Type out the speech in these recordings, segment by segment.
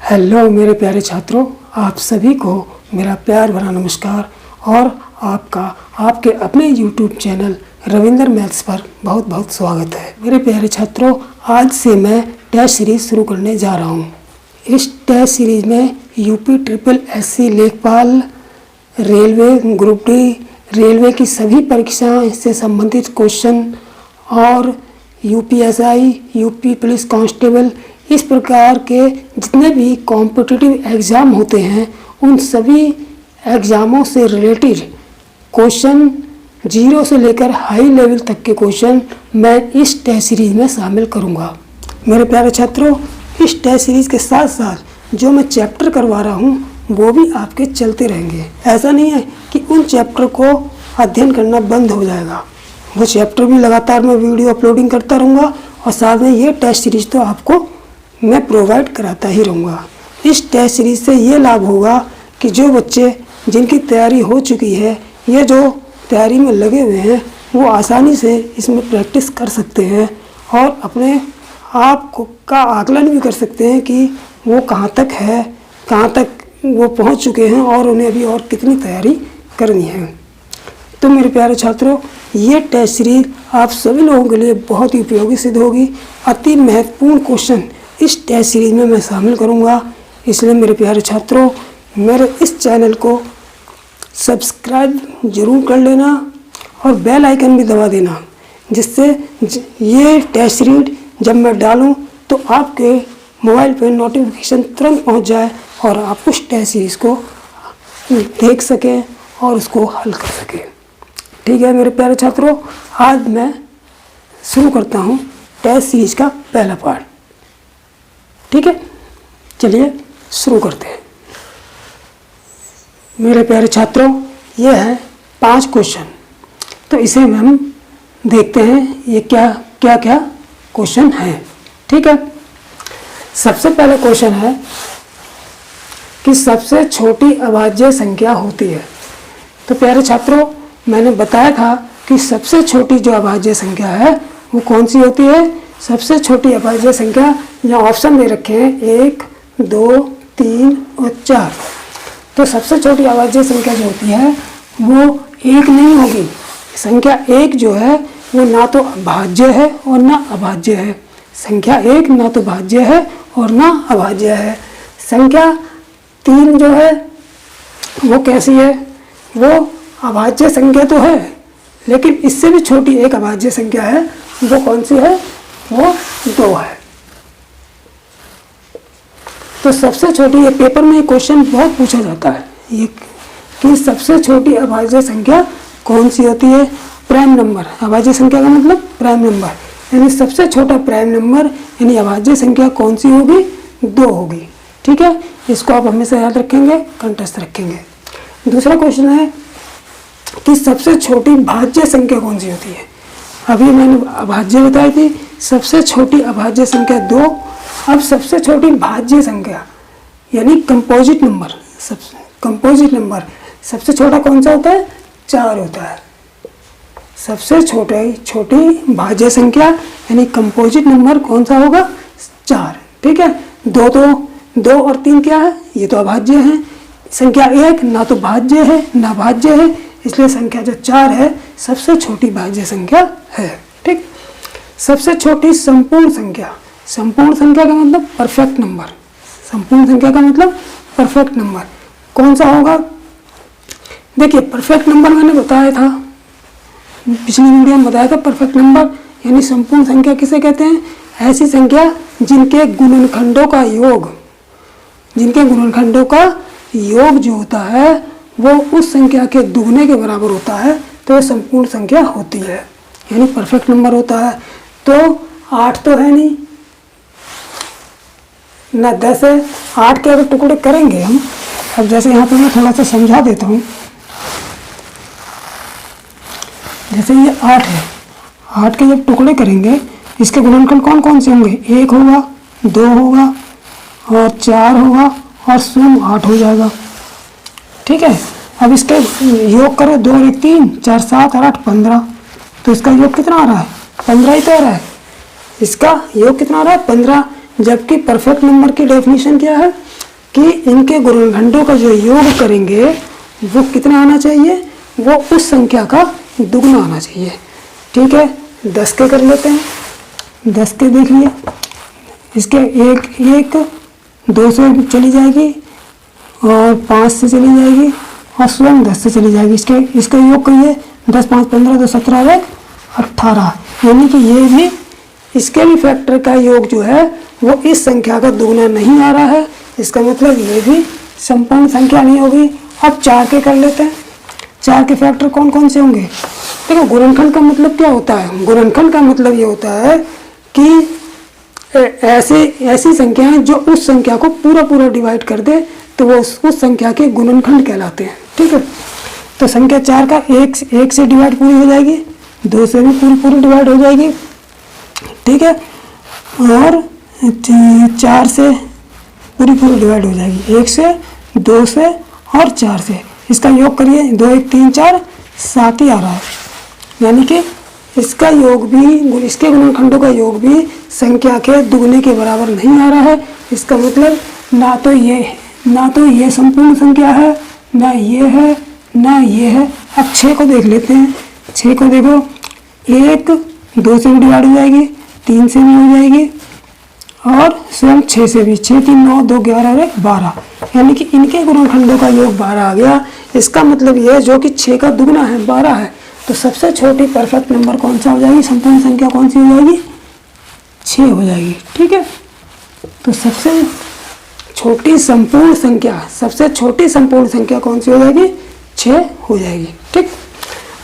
Hello मेरे प्यारे छात्रों, आप सभी को मेरा प्यार भरा नमस्कार और आपके अपने YouTube चैनल रविंदर मैथ्स पर बहुत बहुत स्वागत है। मेरे प्यारे छात्रों, आज से मैं टेस्ट सीरीज़ शुरू करने जा रहा हूँ। इस टेस्ट सीरीज़ में यूपी ट्रिपल एससी लेखपाल, रेलवे ग्रुप डी, रेलवे की सभी परीक्षाएं से संबंधित क्वेश्चन और यूपीएसआई, यूपी पुलिस कांस्टेबल, इस प्रकार के जितने भी कॉम्पिटिटिव एग्ज़ाम होते हैं उन सभी एग्ज़ामों से रिलेटेड क्वेश्चन, जीरो से लेकर हाई लेवल तक के क्वेश्चन मैं इस टेस्ट सीरीज़ में शामिल करूंगा। मेरे प्यारे छात्रों, इस टेस्ट सीरीज़ के साथ साथ जो मैं चैप्टर करवा रहा हूं वो भी आपके चलते रहेंगे। ऐसा नहीं है कि उन चैप्टर को अध्ययन करना बंद हो जाएगा, वो चैप्टर भी लगातार मैं वीडियो अपलोडिंग करता रहूँगा और साथ में ये टेस्ट सीरीज़ तो आपको मैं प्रोवाइड कराता ही रहूँगा। इस टेस्ट सीरीज़ से ये लाभ होगा कि जो बच्चे जिनकी तैयारी हो चुकी है, ये जो तैयारी में लगे हुए हैं, वो आसानी से इसमें प्रैक्टिस कर सकते हैं और अपने आप को का आकलन भी कर सकते हैं कि वो कहाँ तक है, कहाँ तक वो पहुँच चुके हैं और उन्हें अभी और कितनी तैयारी करनी है। तो मेरे प्यारे छात्रों, ये टेस्ट सीरीज आप सभी लोगों के लिए बहुत ही उपयोगी सिद्ध होगी। अति महत्वपूर्ण क्वेश्चन इस टेस्ट सीरीज में मैं शामिल करूंगा, इसलिए मेरे प्यारे छात्रों, मेरे इस चैनल को सब्सक्राइब जरूर कर लेना और बेल आइकन भी दबा देना, जिससे ये टेस्ट सीरीज जब मैं डालूं तो आपके मोबाइल पर नोटिफिकेशन तुरंत पहुंच जाए और आप उस टेस्ट सीरीज़ को देख सकें और उसको हल कर सकें। ठीक है मेरे प्यारे छात्रों, आज मैं शुरू करता हूँ टेस्ट सीरीज़ का पहला पार्ट। ठीक है, चलिए शुरू करते हैं। मेरे प्यारे छात्रों, ये है 5 क्वेश्चन, तो इसे हम देखते हैं ये क्या क्वेश्चन है। ठीक है, सबसे पहला क्वेश्चन है कि सबसे छोटी अभाज्य संख्या होती है। तो प्यारे छात्रों, मैंने बताया था कि सबसे छोटी जो अभाज्य संख्या है वो कौन सी होती है। सबसे छोटी अभाज्य संख्या यहाँ ऑप्शन दे रखे हैं 1, 2, 3 और 4। तो सबसे छोटी अभाज्य संख्या जो होती है वो 1 नहीं होगी। संख्या 1 जो है वो ना तो भाज्य है और ना अभाज्य है। संख्या 1 ना तो भाज्य है और ना अभाज्य है। संख्या 3 जो है वो कैसी है, वो अभाज्य संख्या तो है, लेकिन इससे भी छोटी एक अभाज्य संख्या है। वो कौन सी है, वो 2 है। तो सबसे छोटी, ये पेपर में क्वेश्चन बहुत पूछा जाता है ये कि सबसे छोटी अभाज्य संख्या कौन सी होती है। प्राइम नंबर, अभाज्य संख्या का मतलब प्राइम नंबर, यानी सबसे छोटा प्राइम नंबर यानी अभाज्य संख्या कौन सी होगी, 2 होगी। ठीक है, इसको आप हमेशा याद रखेंगे, कंठस्थ रखेंगे। दूसरा क्वेश्चन है कि सबसे छोटी भाज्य संख्या कौन सी होती है। अभी मैंने अभाज्य बताई थी, सबसे छोटी अभाज्य संख्या 2। अब सबसे छोटी भाज्य संख्या यानी कंपोजिट नंबर, कंपोजिट नंबर सबसे छोटा कौन सा होता है, 4 होता है। सबसे छोटी भाज्य संख्या यानी कंपोजिट नंबर कौन सा होगा, 4। ठीक है, 2 और 3 क्या है, ये तो अभाज्य है। संख्या 1 ना तो भाज्य है ना भाज्य है, इसलिए संख्या जो 4 है सबसे छोटी भाज्य संख्या है। ठीक, सबसे छोटी संपूर्ण संख्या, संपूर्ण संख्या का मतलब परफेक्ट नंबर, संपूर्ण संख्या का मतलब परफेक्ट नंबर कौन सा होगा। देखिए, परफेक्ट नंबर मैंने बताया था, पिछली वीडियो में बताया था। परफेक्ट नंबर यानी संपूर्ण संख्या किसे कहते हैं, ऐसी संख्या जिनके गुणनखंडों का योग, जो होता है वो उस संख्या के दुगने के बराबर होता है, तो ये संपूर्ण संख्या होती है, यानी परफेक्ट नंबर होता है। तो 8 तो है नहीं ना 10 है। 8 के अगर टुकड़े करेंगे हम, अब जैसे यहाँ पे मैं थोड़ा सा समझा देता हूँ। जैसे ये 8 है, 8 के जब टुकड़े करेंगे इसके गुणनखंड कौन कौन से होंगे, 1 होगा, 2 होगा और 4 होगा और शून्य 8 हो जाएगा। ठीक है, अब इसके योग करो, 2 और 1 3, 4 7 और 8 15। तो इसका योग कितना आ रहा है, 15 ही तो आ रहा है। इसका योग कितना आ रहा है, 15। जबकि परफेक्ट नंबर की डेफिनेशन क्या है कि इनके गुणनखंडों का जो योग करेंगे वो कितना आना चाहिए, वो उस संख्या का दुगना आना चाहिए। ठीक है, 10 के कर लेते हैं। 10 के देख लिए, इसके एक 2 से चली जाएगी और 5 से चली जाएगी और स्वयं 10 से चली जाएगी। इसका योग करिए, 10 5 15 2 17 1 18, यानी कि ये भी इसके भी फैक्टर का योग जो है वो इस संख्या का दुगना नहीं आ रहा है। इसका मतलब ये भी संपूर्ण संख्या नहीं होगी। अब 4 के कर लेते हैं। 4 के फैक्टर कौन कौन से होंगे? देखो, गुणनखंड का मतलब क्या होता है? गुणनखंड का मतलब ये होता है कि ऐसी संख्याएं जो उस संख्या को पूरा डिवाइड कर दे तो वो उस संख्या के गुणनखंड कहलाते हैं। ठीक है, तो संख्या 4 का 1 से डिवाइड पूरी हो जाएगी, 2 से भी पूरी डिवाइड हो जाएगी। ठीक है, और 4 से पूरी डिवाइड हो जाएगी, 1 से, 2 से और 4 से। इसका योग करिए, 2 1 3 4 7 ही आ रहा है, यानी कि इसका योग भी, इसके गुणनखंडों का योग भी संख्या के दुगने के बराबर नहीं आ रहा है। इसका मतलब ना तो ये संपूर्ण संख्या है, ना ये है, ना ये है। अब 6 को देख लेते हैं। 6 को देखो, 1 2 से भी डिवाइड हो जाएगी, 3 से भी हो जाएगी और स्वयं 6 से भी। 6 3 9 2 11 और 1 12, यानी कि इनके गुणनखंडों का योग 12 आ गया। इसका मतलब ये जो कि 6 का दुगना है 12 है, तो सबसे छोटी परफेक्ट नंबर कौन सा हो जाएगी, संपूर्ण संख्या कौन सी हो जाएगी? 6 हो जाएगी। ठीक है, तो सबसे छोटी संपूर्ण संख्या कौन सी हो जाएगी? 6 हो जाएगी। ठीक,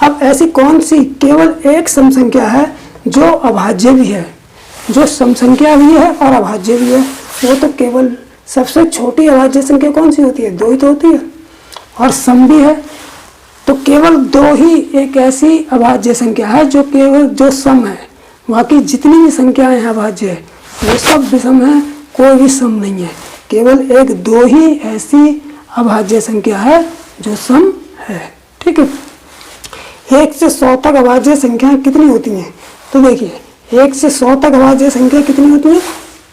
अब ऐसी कौन सी केवल एक सम संख्या है जो अभाज्य भी है, जो सम संख्या भी है और अभाज्य भी है? वो तो केवल सबसे छोटी अभाज्य संख्या कौन सी होती है? 2 ही तो होती है, और सम भी है। तो केवल 2 ही एक ऐसी अभाज्य संख्या है जो सम है। बाकी जितनी भी संख्याएं हैं अभाज्य है वो सब विषम है, कोई भी सम नहीं है। केवल 2 ही ऐसी अभाज्य संख्या है जो सम है। ठीक है, 1 से 100 तक अभाज्य संख्याएं कितनी होती हैं? तो देखिए, 1 से 100 तक अभाज्य संख्या कितनी होती है?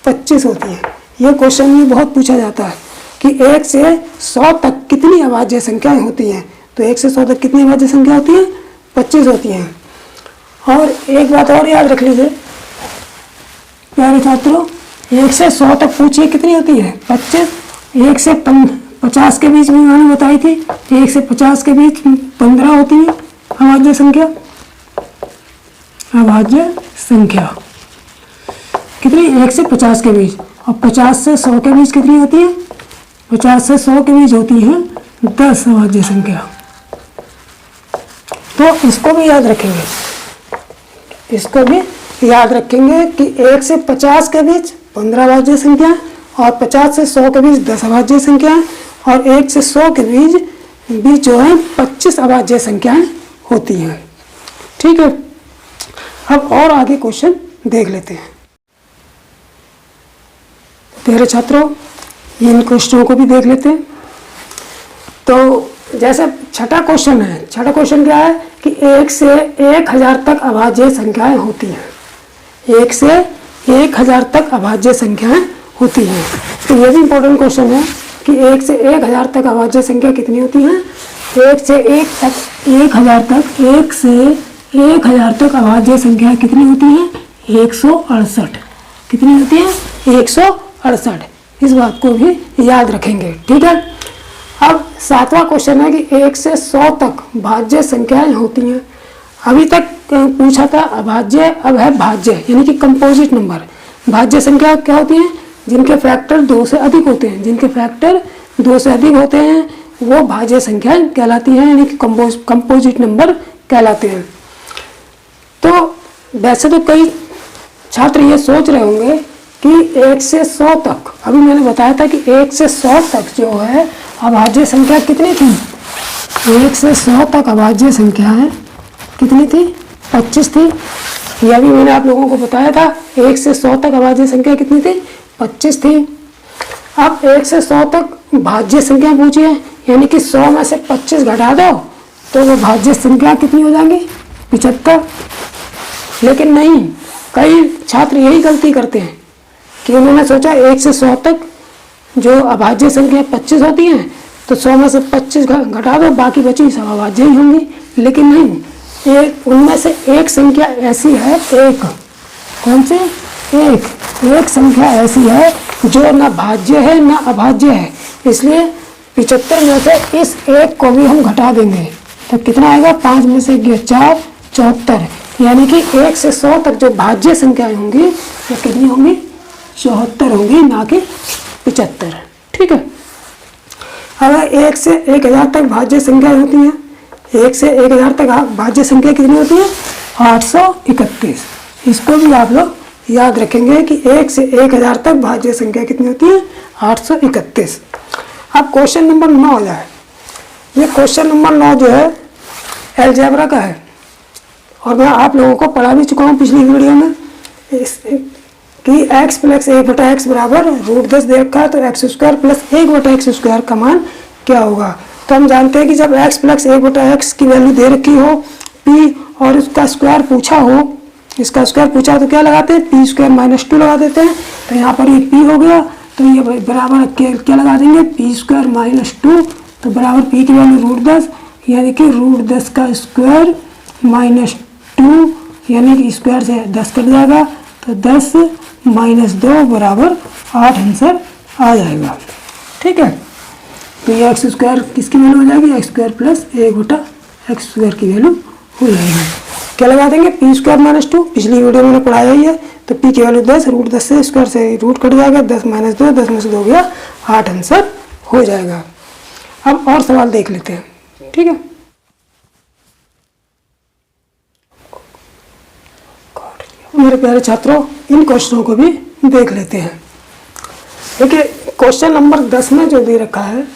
25 होती है। यह क्वेश्चन में बहुत पूछा जाता है कि 1 से 100 तक कितनी अभाज्य संख्याएं होती हैं? तो 1 से 100 तक कितनी अभाज्य संख्या होती है? 25 होती हैं। और एक बात और याद रख लीजिए प्यारे छात्रों, 1 से 100 तक पूछिए कितनी होती है? 25। 1 से 50 के बीच में मैंने बताई थी, 1 से 50 के बीच 15 होती है अभाज्य संख्या। अभाज्य संख्या कितनी? 1 से 50 के बीच। और 50 से 100 के बीच कितनी होती है? 50 से 100 के बीच होती है 10 अभाज्य संख्या। तो इसको भी याद रखेंगे, कि 1 से 50 के बीच 15 अभाज्य संख्या और 50 से 100 के बीच 10 अभाज्य संख्या और 1 से 100 के बीच जो है 25 अभाज्य संख्याएं होती हैं। ठीक है, अब और आगे क्वेश्चन देख लेते हैं। प्यारे छात्रों, इन क्वेश्चनों को भी देख लेते हैं। तो जैसे छठा क्वेश्चन है, छठा क्वेश्चन क्या है कि 1 से 1000 तक अभाज्य संख्याएं होती हैं। 1 से 1000 तक अभाज्य संख्याएं होती हैं। तो ये भी इंपॉर्टेंट क्वेश्चन है कि 1 से 1000 तक अभाज्य संख्या कितनी होती हैं? 1 से 1000 तक अभाज्य संख्या कितनी होती है? 168। कितनी होती है? 168। इस बात को भी याद रखेंगे। ठीक है, अब 7वां क्वेश्चन है कि 1 से 100 तक भाज्य संख्याएं होती हैं। अभी तक पूछा था अभाज्य, अब है भाज्य, यानी कि कंपोजिट नंबर। भाज्य संख्या क्या होती हैं? जिनके फैक्टर 2 से अधिक होते हैं। जिनके फैक्टर 2 से अधिक होते हैं वो भाज्य संख्याएं कहलाती हैं, यानी कि कंपोजिट नंबर कहलाते हैं। तो वैसे तो कई छात्र ये सोच रहे होंगे कि 1 से 100 तक, अभी मैंने बताया था कि 1 से 100 तक जो है अभाज्य संख्या कितनी थी? 1 से 100 तक अभाज्य संख्या है कितनी थी? 25 थी। यह भी मैंने आप लोगों को बताया था, 1 से 100 तक अभाज्य संख्या कितनी थी? 25 थी। अब 1 से 100 तक भाज्य संख्या पूछी है, यानी कि 100 में से 25 घटा दो तो वो भाज्य संख्या कितनी हो जाएंगी? 75। लेकिन नहीं, कई छात्र यही गलती करते हैं कि उन्होंने सोचा 1 से 100 तक जो अभाज्य संख्या 25 होती हैं, तो 100 में से 25 घटा दो, बाकी बची सब अभाज्य ही होंगी। लेकिन नहीं, उनमें से एक संख्या ऐसी है, एक कौन सी, एक संख्या ऐसी है जो ना भाज्य है ना अभाज्य है, इसलिए 75 में से इस एक को भी हम घटा देंगे। तो कितना आएगा, 5 में से 4, 74। यानी कि 1 से 100 तक जो भाज्य संख्याएं होंगी वो कितनी होंगी, 74 होंगी, ना कि 75। ठीक है। अगर 1 से 1000 तक भाज्य संख्याएं होती हैं, 1 से 1000 तक भाज्य संख्या कितनी होती है, 831। इसको भी आप लोग याद रखेंगे कि 1 से 1000 तक भाज्य संख्या कितनी होती है, 831। अब क्वेश्चन नंबर 9 आ जाए। ये क्वेश्चन नंबर 9 जो है अलजेब्रा का है, और मैं आप लोगों को पढ़ा भी चुका हूँ पिछली वीडियो में कि x प्लस 1/x बराबर √10 दे रखा है, तो x² प्लस 1/x² का मान क्या होगा। तो हम जानते हैं कि जब x प्लस 1/x की वैल्यू दे रखी हो p और उसका स्क्वायर पूछा हो, इसका स्क्वायर पूछा तो क्या लगाते हैं, p² - 2 लगा देते हैं। तो यहाँ पर ये p हो गया, तो ये बराबर क्या लगा देंगे, p² - 2, तो बराबर p की वैल्यू √10, यानी कि √10 का स्क्वायर -2, यानी कि स्क्वायर से 10 कट जाएगा, तो 10 - 2 बराबर 8 आंसर आ जाएगा। ठीक है। तो ये x² किसकी वैल्यू हो जाएगी, x² प्लस 1/x² की वैल्यू हो जाएगी। क्या लगा देंगे, p² - 2, पिछली वीडियो में पढ़ाया ही है। तो p की वैल्यू 10, √10 से स्क्वायर से रूट कट जाएगा, 10 - 2, 10 में से 2 गया, 8 आंसर हो जाएगा। अब और सवाल देख लेते हैं। ठीक है। मेरे प्यारे छात्रों, इन क्वेश्चनों को भी देख लेते हैं। देखिए क्वेश्चन नंबर 10 में जो दे रखा है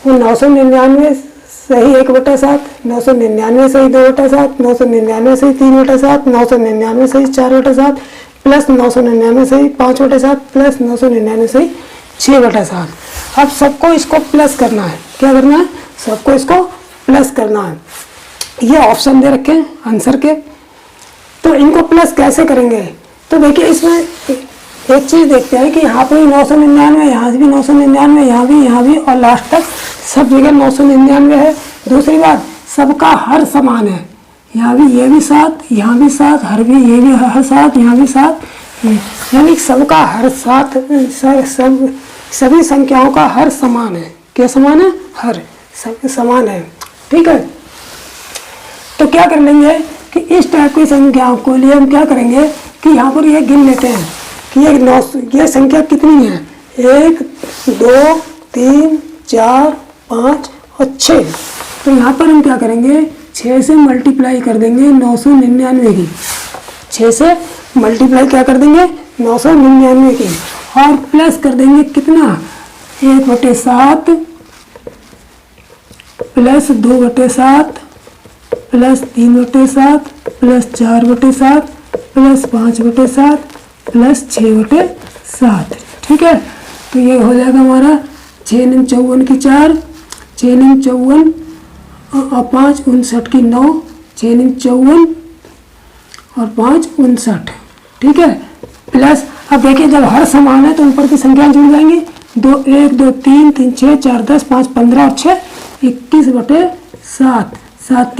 वो 999 सही 1/7, 999 सही 2/7, 999 सही 3/7, 999 सही 4/7, प्लस 999 सही 5/7, प्लस 999 सही 6/7। अब सबको इसको प्लस करना है। क्या करना है, सबको इसको प्लस करना है। ये ऑप्शन दे रखे हैं आंसर के, तो इनको प्लस कैसे करेंगे। तो देखिए इसमें एक चीज़ देखते हैं कि यहाँ पर भी 999, यहाँ भी 999, यहाँ भी और लास्ट तक सब जगह 999 है। दूसरी बात, सबका हर समान है, यहाँ भी ये भी 7, यहाँ भी 7, हर भी ये भी हर 7, यहाँ भी 7, यानी सबका हर 7, सभी संख्याओं का हर समान है। क्या समान है, हर सब समान है। ठीक है। तो क्या कर लेंगे कि इस टाइप की संख्याओं को लिए हम क्या करेंगे कि यहाँ पर ये गिन लेते हैं कि ये संख्या कितनी है, 1, 2, 3, 4, 5 और 6। तो यहाँ पर हम क्या करेंगे, 6 से मल्टीप्लाई कर देंगे 999 की, 6 से मल्टीप्लाई क्या कर देंगे 999 की, और प्लस कर देंगे कितना, 1/7 plus 2/7 plus 3/7 plus 4/7 plus 5/7 plus 6/7। ठीक है। तो ये हो जाएगा हमारा 6 × 54 की 4, 6 × 54 और 5 59 की 9, 6 × 54 और 5 59। ठीक है। प्लस अब देखिए जब हर समान है तो ऊपर की संख्या जुड़ जाएंगी, 2 1 2 3 3 6 4 10 5 15 और 6 21/7, 7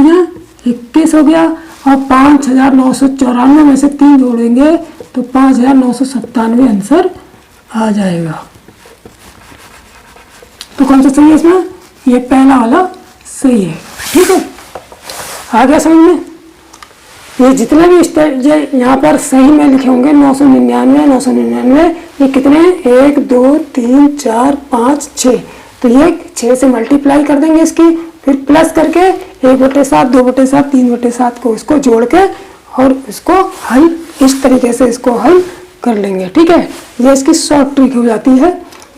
21 हो गया। और 5994 में से 3 जोड़ेंगे तो 5997 आंसर आ जाएगा। तो कौन सा सही है इसमें, ये पहला वाला सही है। ठीक है। आ गया समझ में। ये जितने भी यहाँ पर सही में लिखे होंगे 999 ये कितने हैं, 1 2 3 4 5 6। तो ये 6 से मल्टीप्लाई कर देंगे इसकी, फिर प्लस करके 1/7 2/7 3/7 को इसको जोड़ के और इसको हल इस तरीके से इसको हल कर लेंगे। ठीक है। ये इसकी शॉर्ट ट्रिक हो जाती है।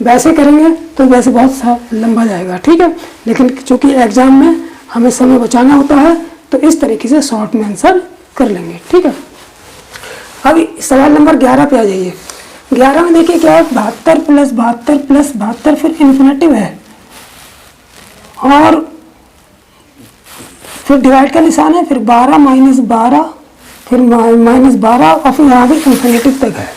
वैसे करेंगे तो वैसे बहुत लंबा जाएगा। ठीक है। लेकिन चूंकि एग्जाम में हमें समय बचाना होता है तो इस तरीके से शॉर्ट में आंसर कर लेंगे। ठीक है। अब सवाल नंबर 11 पे आ जाइए। 11 में देखिए क्या है, 72 प्लस 72 प्लस 72 फिर इन्फिनेटिव है और फिर डिवाइड का निशान है, फिर 12 - 12 फिर -12 और फिर यहाँ भी इन्फिनेटिव तक है।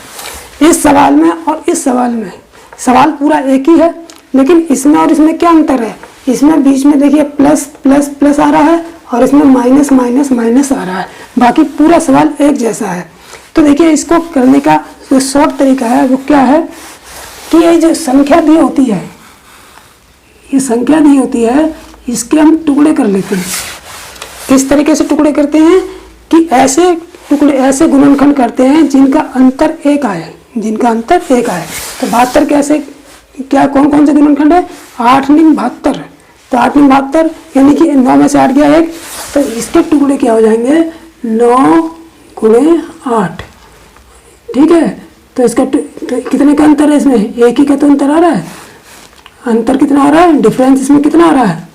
इस सवाल में और इस सवाल में सवाल पूरा एक ही है, लेकिन इसमें और इसमें क्या अंतर है? इसमें बीच में देखिए प्लस प्लस प्लस आ रहा है और इसमें माइनस माइनस माइनस आ रहा है, बाकी पूरा सवाल एक जैसा है। तो देखिए इसको करने का जो शॉर्ट तरीका है वो क्या है कि ये जो संख्या दी होती है, ये संख्या दी होती है, इसके हम टुकड़े कर लेते हैं। किस तरीके से टुकड़े करते हैं कि ऐसे टुकड़े, ऐसे गुणनखंड करते हैं जिनका अंतर एक आए, जिनका अंतर एक आए। तो 72 कैसे, क्या कौन कौन से गुणनखंड है? 8 × 72। तो 8 × 72 यानी कि 9 में से 8 गया 1, तो इसके टुकड़े क्या हो जाएंगे? 9 × 8। ठीक है, तो इसका तो कितने का अंतर है? इसमें एक ही का तो अंतर आ रहा है। अंतर कितना आ रहा है? डिफरेंस इसमें कितना आ रहा है?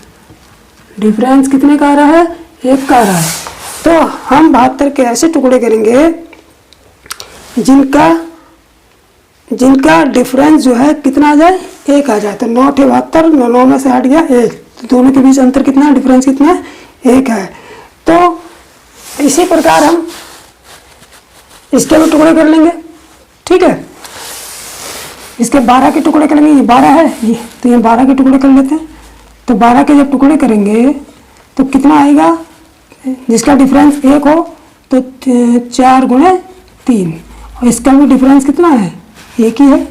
डिफरेंस कितने का आ रहा है? 1 का आ रहा है। तो हम 72 के ऐसे टुकड़े करेंगे जिनका डिफरेंस जो है कितना आ जाए? 1 आ जाए। तो 9 × 72, 9 में से 8 गया 1, तो दोनों के बीच अंतर कितना है? डिफरेंस कितना है? 1 है। तो इसी प्रकार हम इसके भी टुकड़े कर लेंगे। ठीक है, इसके 12 के टुकड़े करेंगे। ये 12 है, ये तो ये 12 के टुकड़े कर लेते हैं। तो 12 के जब टुकड़े करेंगे तो कितना आएगा? जिसका डिफरेंस 1 हो तो 4 × 3, और इसका भी डिफरेंस कितना है? 1 ही है।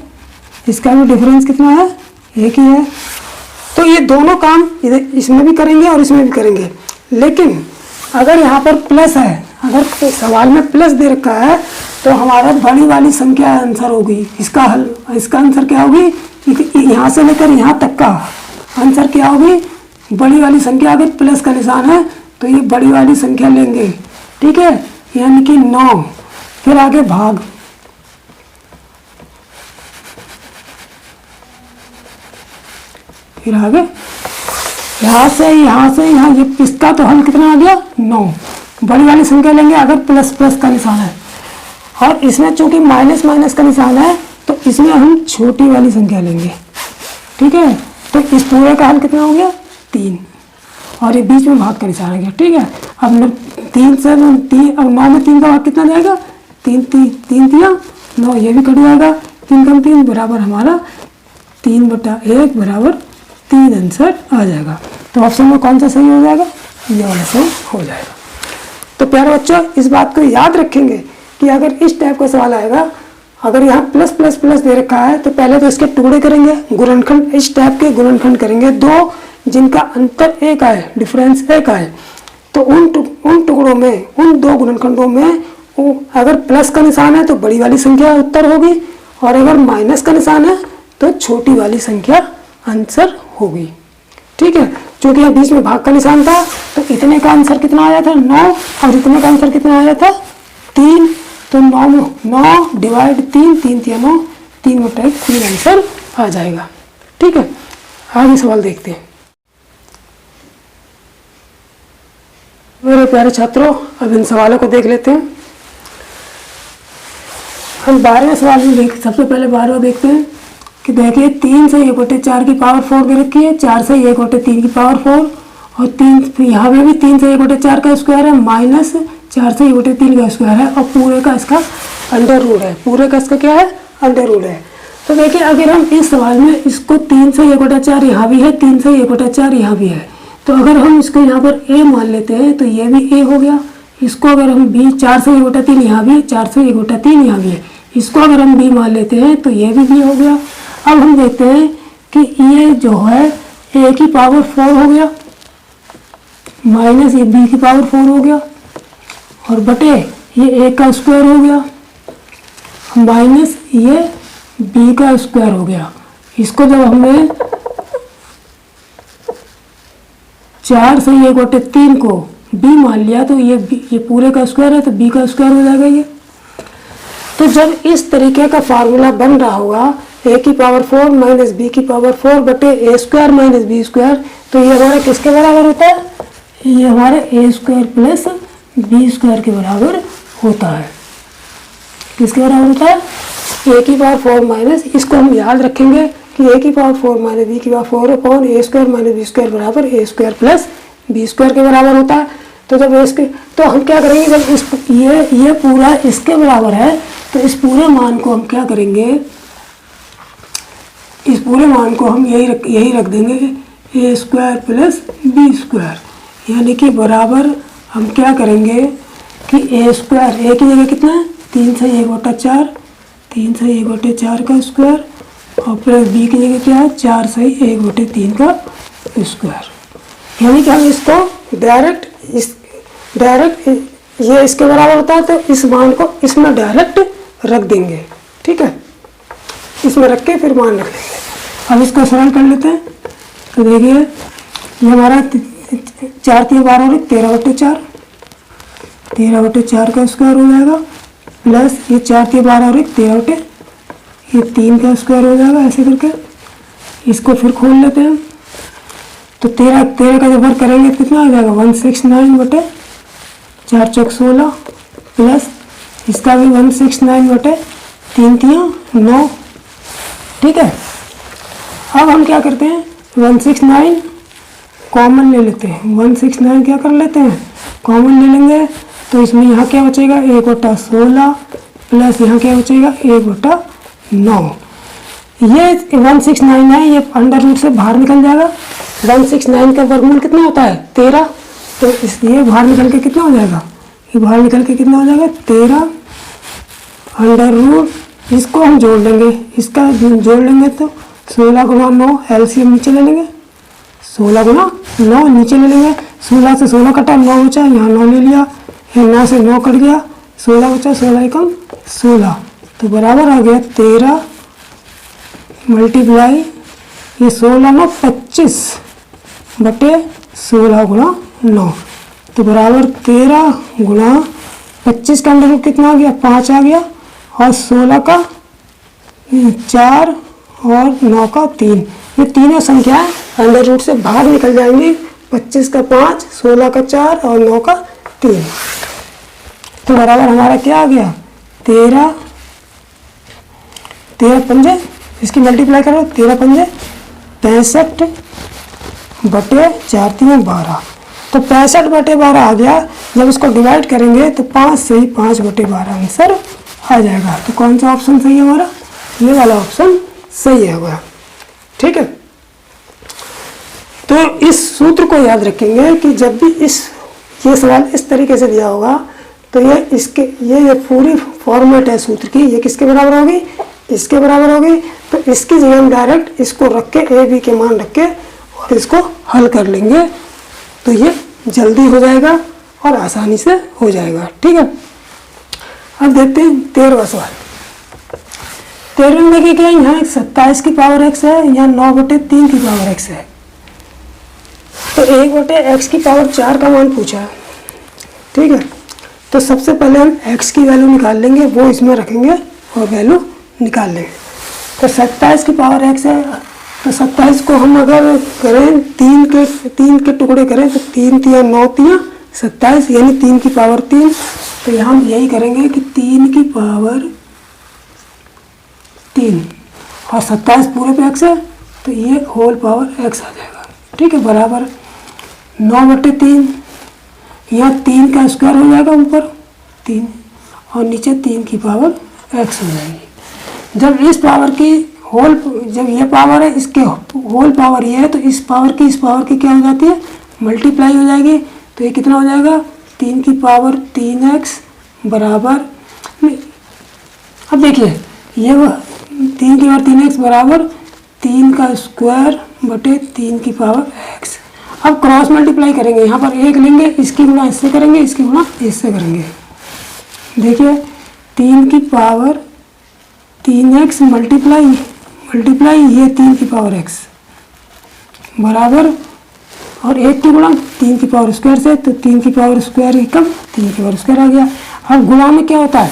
इसका भी डिफरेंस कितना है? 1 ही है। तो ये दोनों काम इधर इसमें भी करेंगे और इसमें भी करेंगे। लेकिन अगर यहाँ पर प्लस है, अगर सवाल में प्लस दे रखा है तो हमारा बड़ी वाली संख्या आंसर होगी। इसका हल, इसका आंसर क्या होगी? यहाँ से लेकर यहाँ तक का आंसर क्या होगी? बड़ी वाली संख्या। अगर प्लस का निशान है तो ये बड़ी वाली संख्या लेंगे। ठीक है, यानी कि 9। फिर आगे भाग, फिर आगे यहाँ से यहाँ, ये इसका तो हल कितना आ गया? 9। बड़ी वाली संख्या लेंगे अगर प्लस प्लस का निशान है, और इसमें चूंकि माइनस माइनस का निशान है तो इसमें हम छोटी वाली संख्या लेंगे। ठीक है, तो इस पूरे का हल कितना हो गया? 3, और ये बीच में भाग का निशान आ गया। ठीक है, अब 3 से 3, अब 9 में 3 का भाग कितना जाएगा? 3 3 9, ये भी कट जाएगा। 3 कम 3 बराबर हमारा 3/1 बराबर 3 आंसर आ जाएगा। तो ऑप्शन में कौन सा सही हो जाएगा? ये वाला सही हो जाएगा। तो प्यारे बच्चों, इस बात को याद रखेंगे कि अगर इस टाइप का सवाल आएगा, अगर यहाँ प्लस प्लस प्लस दे रखा है तो पहले तो इसके टुकड़े करेंगे, गुणनखंड, इस टाइप के गुणनखंड करेंगे, 2 जिनका अंतर 1 आए, डिफरेंस 1 आए। तो उन टुकड़ों में, उन 2 गुणनखंडों में अगर प्लस का निशान है तो बड़ी वाली संख्या उत्तर होगी, और अगर माइनस का निशान है तो छोटी वाली संख्या आंसर होगी। ठीक है, क्योंकि यहाँ बीच में भाग का निशान था तो इतने का आंसर कितना आया था? 9, और इतने का आंसर कितना आया था? 3। तो 9 डिवाइड 3, 3 × 9, 3/1, 3 आंसर आ जाएगा। ठीक है, आगे सवाल देखते हैं। मेरे प्यारे छात्रों, अब इन सवालों को देख लेते हैं। हम 12वें सवाल में सबसे पहले 12वां देखते हैं कि देखिए 3 से 1/4 की पावर 4 दे रखी है, 4 से 1/3 की पावर 4, और 3 यहाँ पे भी 3 से 1/4 का स्क्वायर है, माइनस 4 से 1/3 का स्क्वायर है, और पूरे का इसका अंडर रूट है। पूरे का इसका क्या है? अंडर रूट है। तो देखिए अगर हम इस सवाल में इसको 3 से 1/4 यहाँ भी है, 3 से 1/4 यहाँ भी है, तो अगर हम इसको यहाँ पर a मान लेते हैं तो ये भी a हो गया। इसको अगर हम b, 4 से 1/3 यहाँ भी है, 4 से 1/3 यहाँ भी है, इसको अगर हम b मान लेते हैं तो ये भी b हो गया। अब हम देखते हैं कि ये जो है a की पावर 4 हो गया, माइनस ये b की पावर 4 हो गया, और बटे ये a का स्क्वायर हो गया, माइनस ये b का स्क्वायर हो गया। इसको जब हमने 4 से 1/3 को b मान लिया तो ये पूरे का स्क्वायर है, तो b का स्क्वायर हो जाएगा ये। तो जब इस तरीके का फार्मूला बन रहा होगा a की पावर 4 माइनस b की पावर 4 बटे a square minus b square, तो ये हमारा किसके बराबर होता है? ये हमारे a square plus b square के बराबर होता है। किसके बराबर होता है? a की पावर 4 माइनस, इसको हम याद रखेंगे कि a की पावर 4 माइनस b की power 4 upon a square minus b square बराबर a square plus b square के बराबर होता है। तो जब इसके, तो हम क्या करेंगे, जब इस ये पूरा इसके बराबर है तो इस पूरे मान को हम क्या करेंगे, इस पूरे मान को हम यही रख देंगे ए स्क्वायर प्लस बी स्क्वायर, यानी कि बराबर हम क्या करेंगे कि ए स्क्वायर, ए की जगह कितना है 3 से 1/4, 3 से 1/4 का स्क्वायर, और प्लस बी की जगह क्या है 4 से 1/3 का स्क्वायर। यानी कि हम इसको डायरेक्ट ये इसके बराबर होता है, तो इस मान को इसमें डायरेक्ट रख देंगे। ठीक है, इसमें रख के फिर मान रख लेंगे। अब इसको सरल कर लेते हैं। तो देखिए ये हमारा 4 × 12 13/4, 13/4 का स्क्वायर हो जाएगा, प्लस ये 4 × 12 13/3 का स्क्वायर हो जाएगा। ऐसे करके इसको फिर खोल लेते हैं। तो 13 का जब वर्ग करेंगे तो कितना आ जाएगा 169/4 × 16, प्लस इसका भी 169/3 × 9। ठीक है, अब हम क्या करते हैं 169 कॉमन ले लेते हैं। 169 क्या कर लेते हैं कॉमन ले लेंगे, तो इसमें यहाँ क्या बचेगा 1/16, प्लस यहाँ क्या बचेगा 1/9। ये 169 है, ये अंडर रूट से बाहर निकल जाएगा। 169 का वर्गमूल कितना होता है 13, तो इसलिए बाहर निकल के कितना हो जाएगा, ये बाहर निकल के कितना हो जाएगा 13 अंडर रूट। इसको हम जोड़ लेंगे, इसका जोड़ लेंगे तो 16 × 9 एलसीएम नीचे ले लेंगे, 16 × 9 नीचे ले लेंगे। 16 से 16 कटा 9 बचा, यहाँ 9 ले लिया, 9 से 9 कट गया, 16 बचा, 16 एकम 16, तो बराबर आ गया 13 मल्टीप्लाई ये 16 × 25/16 × 9, तो बराबर 13 × 25 का अंडर रूट कितना आ गया 5 आ गया, और 16 का 4 और 9 का 3, ये तीनों संख्याएं अंडर रूट से बाहर निकल जाएंगी। 25 का 5, 16 का 4 और 9 का 3, तो बराबर हमारा क्या आ गया 13 पंजे, इसकी मल्टीप्लाई करो 13 पंजे 65/4 × 12, तो 65/12 आ गया। जब इसको डिवाइड करेंगे तो 5 से ही 5/12 आंसर आ जाएगा। तो कौन सा ऑप्शन सही है हमारा, ये वाला ऑप्शन सही है हमारा। ठीक है, तो इस सूत्र को याद रखेंगे कि जब भी ये सवाल इस तरीके से दिया होगा तो ये पूरी फॉर्मेट है सूत्र की, ये किसके बराबर होगी, इसके बराबर होगी। तो इसकी जगह हम डायरेक्ट इसको रख के ए बी के मान रख के और इसको हल कर लेंगे, तो ये जल्दी हो जाएगा और आसानी से हो जाएगा। ठीक है, अब देखते हैं 13वां सवाल। 13 में देखिए क्या, यहाँ 27 की पावर x है, यहाँ 9/3 की पावर x है, तो 1/x की पावर 4 का मान पूछा है। ठीक है, तो सबसे पहले हम x की वैल्यू निकाल लेंगे, वो इसमें रखेंगे और वैल्यू निकाल लेंगे। तो 27 की पावर x है, तो 27 को हम अगर करें 3 के टुकड़े करें तो 3 × 9 × 27, यानी 3 की पावर 3। तो यहाँ हम यही करेंगे कि 3 की पावर 3 और 27 पूरे पे x है, तो ये होल पावर x आ जाएगा। ठीक है, बराबर 9/3, यहाँ 3 का स्क्वायर हो जाएगा, ऊपर 3 और नीचे 3 की पावर x हो जाएगी। जब इस पावर की जब ये पावर है, इसके होल पावर ये है, तो इस पावर की क्या हो जाती है मल्टीप्लाई हो जाएगी। तो ये कितना हो जाएगा 3 की पावर 3x बराबर, अब देखिए ये 3 की पावर 3x बराबर 3 का स्क्वायर बटे 3 की पावर x। अब क्रॉस मल्टीप्लाई करेंगे, यहाँ पर 1 लेंगे, इसकी गुणा इससे करेंगे, इसकी गुणा इससे करेंगे। देखिए 3 की पावर 3x मल्टीप्लाई ये 3 की पावर x बराबर, और 1 की गुणा 3 की पावर स्क्वायर से, तो 3 की पावर स्क्वायर एकम 3 की पावर स्क्वायर आ गया। अब गुणा में क्या होता है,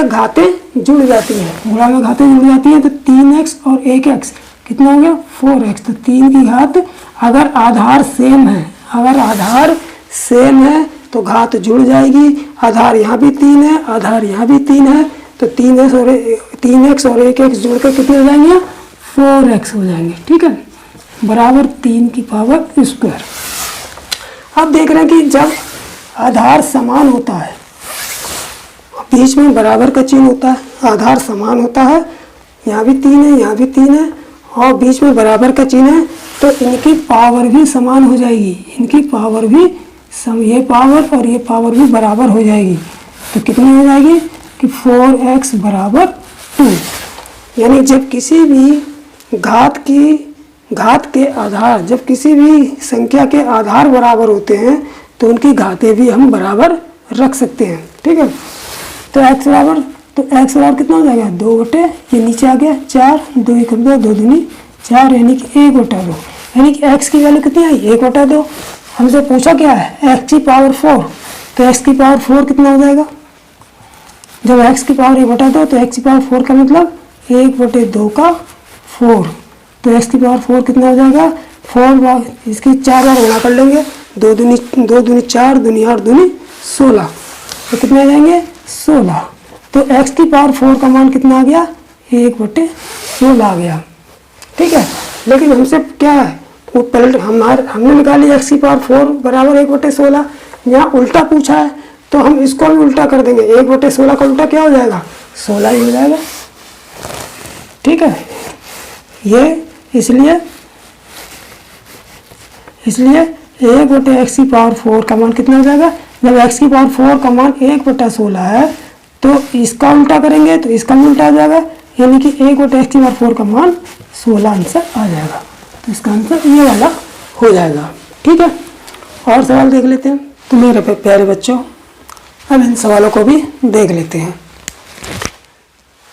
घातें जुड़ जाती हैं, गुणा में घातें जुड़ जाती हैं, तो 3x और 1x कितना हो गया 4x। तो 3 की घात अगर आधार सेम है तो घात जुड़ जाएगी। आधार यहाँ भी 3 है, आधार यहाँ भी 3 है, तो 3x और 1x जोड़ कर कितने हो जाएंगे 4x हो जाएंगे। ठीक है, बराबर 3 की पावर स्क्वायर। अब देख रहे हैं कि जब आधार समान होता है, बीच में बराबर का चिन्ह होता है, आधार समान होता है, यहाँ भी 3 है, यहाँ भी 3 है और बीच में बराबर का चिन्ह है, तो इनकी पावर भी समान हो जाएगी, इनकी पावर भी ये पावर और ये पावर भी बराबर हो जाएगी। तो कितनी हो जाएगी कि 4x बराबर 2। यानी जब किसी भी घात के आधार, जब किसी भी संख्या के आधार बराबर होते हैं तो उनकी घातें भी हम बराबर रख सकते हैं। ठीक है, तो x बराबर कितना हो जाएगा 2 ये नीचे आ गया 4, 2 1 2 2 दूनी 4 यानी कि 1/2, यानी कि x की वैल्यू कितनी आई 1/2। हमसे पूछा क्या है x की पावर 4, तो x की पावर 4 कितना हो जाएगा, जब x की पावर 1/2 तो x की पावर 4 का मतलब 1/2 का 4, तो x की पावर 4 कितना हो जाएगा 4 इसकी 4 बार गुणा कर लेंगे, 2 दूनी 4, दूनी 8, दूनी 16, तो कितने आ जाएंगे 16। तो x की पावर 4 का मान कितना आ गया 1/16 आ गया। ठीक है, लेकिन हमसे क्या है वो पलट हमने निकाली x की पावर 4 बराबर 1/16, यहाँ उल्टा पूछा है तो हम इसको भी उल्टा कर देंगे, 1/16 का उल्टा क्या हो जाएगा 16 ही हो जाएगा। ठीक है, ये इसलिए 1/x की पावर 4 का मान कितना हो जाएगा, जब x की पावर 4 का मान 1/16 है तो इसका उल्टा करेंगे तो इसका भी उल्टा आ जाएगा, यानी कि 1/x की पावर 4 का मान 16 आंसर आ जाएगा। तो इसका आंसर ये वाला हो जाएगा। ठीक है, और सवाल देख लेते हैं। तो मेरे प्यारे बच्चों अब इन सवालों को भी देख लेते हैं।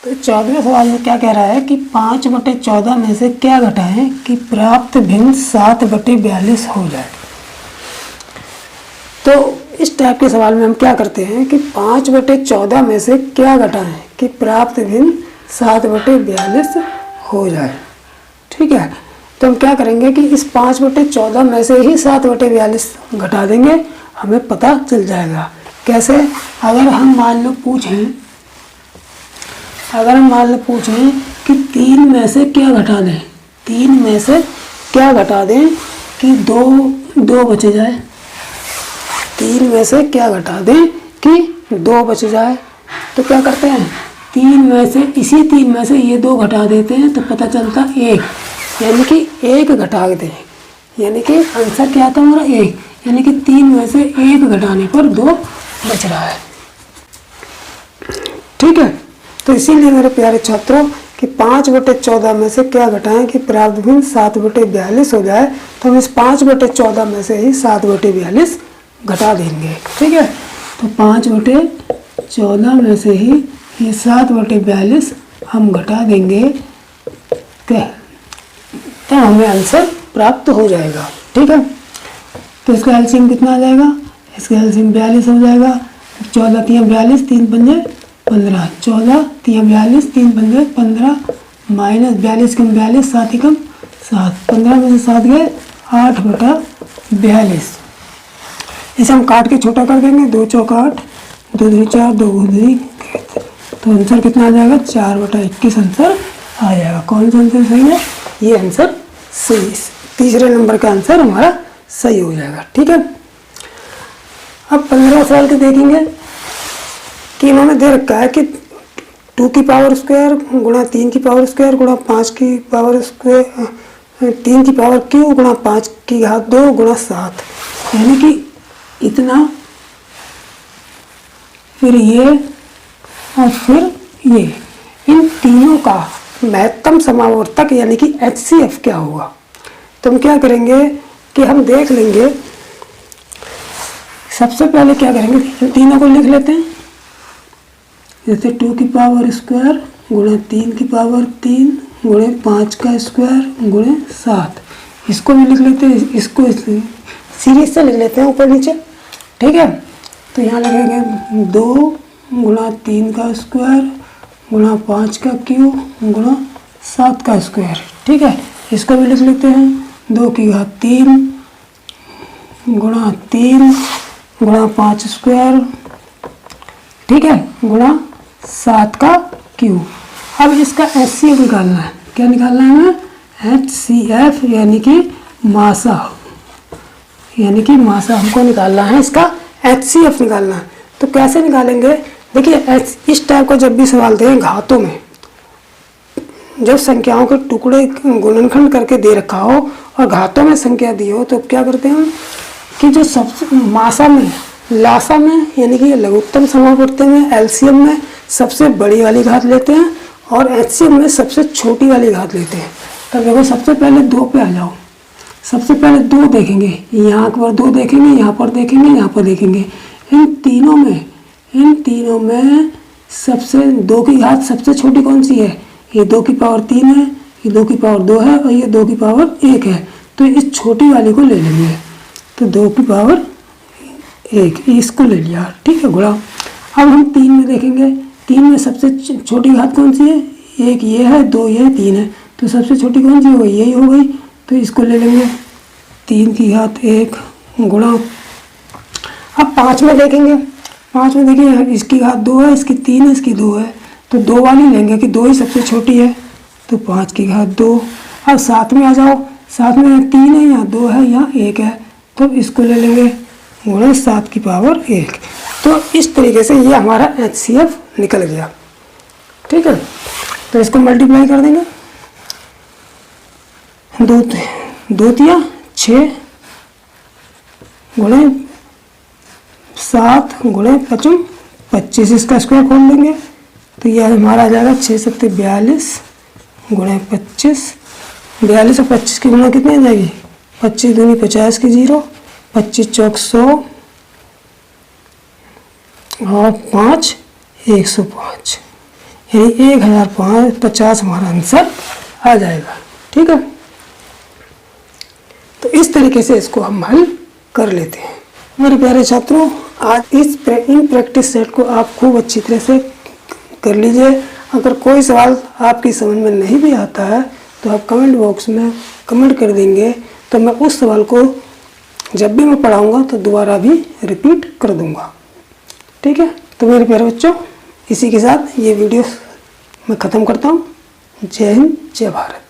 तो 14वें सवाल में क्या कह रहा है कि 5/14 में से क्या घटाएं कि प्राप्त भिन्न 7/42 हो जाए। तो इस टाइप के सवाल में हम क्या करते हैं कि 5/14 में से क्या घटाएं कि प्राप्त भिन्न 7/42 हो जाए। ठीक है, तो हम क्या करेंगे कि इस 5/14 में से ही 7/42 घटा देंगे, हमें पता चल जाएगा। कैसे, अगर हम मान लो पूछें कि 3 में से क्या घटा दें, 3 में से क्या घटा दें कि 2 बच जाए, 3 में से क्या घटा दें कि 2 बच जाए। तो क्या करते हैं 3 में से ये 2 घटा देते हैं तो पता चलता 1, यानी कि 1 घटा दें, यानी कि आंसर क्या आता हमारा 1, यानी कि 3 में से 1 घटाने पर 2 बच रहा है। ठीक है, तो इसीलिए मेरे प्यारे छात्रों कि 5/14 में से क्या घटाएं कि प्राप्त भिन्न 7/42 हो जाए, तो हम इस 5/14 में से ही 7/42 घटा देंगे। ठीक है, तो 5/14 में से ही ये 7/42 हम घटा देंगे तो हमें आंसर प्राप्त हो जाएगा। ठीक है, तो इसका एलसीएम कितना आ जाएगा, इसका एलसीएम 42 हो जाएगा। 14 × 42 3 पंजे 15, 14 × 42 3 पंजे 15 माइनस 42 × 42 7 × 7, 15 में से 7 गए 8/42। इसे हम काट के छोटा कर देंगे, 2 चौक 8, 2 दूनी 4, 2 दूनी, तो आंसर कितना आ जाएगा 4/21 आंसर आ जाएगा। कौन सा आंसर सही है, ये आंसर सही, तीसरे नंबर का आंसर हमारा सही हो जाएगा। ठीक है, अब 15 सवाल के देखेंगे कि इन्होंने दे रखा है कि 2 की पावर स्क्वायर गुणा 3 की पावर स्क्वायर गुणा 5 की पावर स्क्वायर 3 की पावर क्यू गुणा 5 की घात 2 गुणा 7, यानी कि इतना, फिर ये और फिर ये, इन तीनों का महत्तम समावर्तक यानी कि HCF क्या होगा। तो हम क्या करेंगे कि हम देख लेंगे, सबसे पहले क्या करेंगे इन तीनों को लिख लेते हैं, जैसे 2 की पावर स्क्वायर गुणा 3 की पावर 3 गुणे 5 का स्क्वायर गुणे 7, इसको भी लिख लेते हैं, इसको सीरीज से लिख लेते हैं ऊपर नीचे। ठीक है, तो यहाँ लगेंगे 2 गुणा 3 का स्क्वायर गुणा 5 का क्यू गुणा 7 का स्क्वायर। ठीक है, इसको भी लिख लेते हैं 2 की घात 3 गुणा 3 गुणा 5 स्क्वायर, ठीक है, गुणा 7 का क्यू। अब इसका HCF निकालना है, क्या निकालना है हमें HCF यानी कि मासा, हमको निकालना है, इसका HCF निकालना है। तो कैसे निकालेंगे, देखिए इस टाइप का जब भी सवाल दें घातों में, जब संख्याओं के टुकड़े गुणनखंड करके दे रखा हो और घातों में संख्या दी हो, तो क्या करते हैं कि जो सबसे मासा में, लासा में यानी कि लघुत्तम समापवर्ती में, एलसीएम में सबसे बड़ी वाली घात लेते हैं और एचसीएम में सबसे छोटी वाली घात लेते हैं। तब देखो सबसे पहले 2 पे आ जाओ। सबसे पहले 2 देखेंगे, यहाँ पर 2 देखेंगे, यहाँ पर देखेंगे, यहाँ पर देखेंगे। इन तीनों में सबसे 2 की घात सबसे छोटी कौन सी है? ये 2 की पावर 3 है, ये 2 की पावर 2 है और ये 2 की पावर 1 है। तो इस छोटी वाली को ले लेंगे। तो 2 की पावर 1 इसको ले लिया, ठीक है गुणा। अब हम 3 में देखेंगे, 3 में सबसे छोटी घात कौन सी है? 1 ये है, 2 ये है, 3 है। तो सबसे छोटी कौन सी हो गई? यही हो गई। तो इसको ले लेंगे, 3 की घात 1 गुणा। अब 5 में देखेंगे, 5 में देखिए इसकी घात 2 है, इसकी 3 है, इसकी 2 है। तो 2 वाली लेंगे कि 2 ही सबसे छोटी है। तो 5 की घात 2। अब 7 में आ जाओ, 7 में 3 है, यहाँ 2 है, यहाँ 1 है। तो इसको ले लेंगे गुणा 7 की पावर 1। तो इस तरीके से ये हमारा एचसीएफ निकल गया, ठीक है। तो इसको मल्टीप्लाई कर देंगे, 2 तिया 6 गुणे 7 गुणे 5 25, इसका स्क्वायर खोल देंगे। तो यह हमारा आ जाएगा 6 सत्ते 42 गुणे 25। 42 और 25 की गुणा कितनी आ जाएगी? 25 दूनी 50 की 0, 25 चौक 100 और 5 105, यानी 1050 हमारा आंसर आ जाएगा, ठीक है। तो इस तरीके से इसको हम हल कर लेते हैं। मेरे प्यारे छात्रों, आज इन प्रैक्टिस सेट को आप खूब अच्छी तरह से कर लीजिए। अगर कोई सवाल आपकी समझ में नहीं भी आता है तो आप कमेंट बॉक्स में कमेंट कर देंगे, तो मैं उस सवाल को जब भी मैं पढ़ाऊँगा तो दोबारा भी रिपीट कर दूँगा, ठीक है। तो मेरे प्यारे बच्चों, इसी के साथ ये वीडियो मैं ख़त्म करता हूँ। जय हिंद, जय भारत।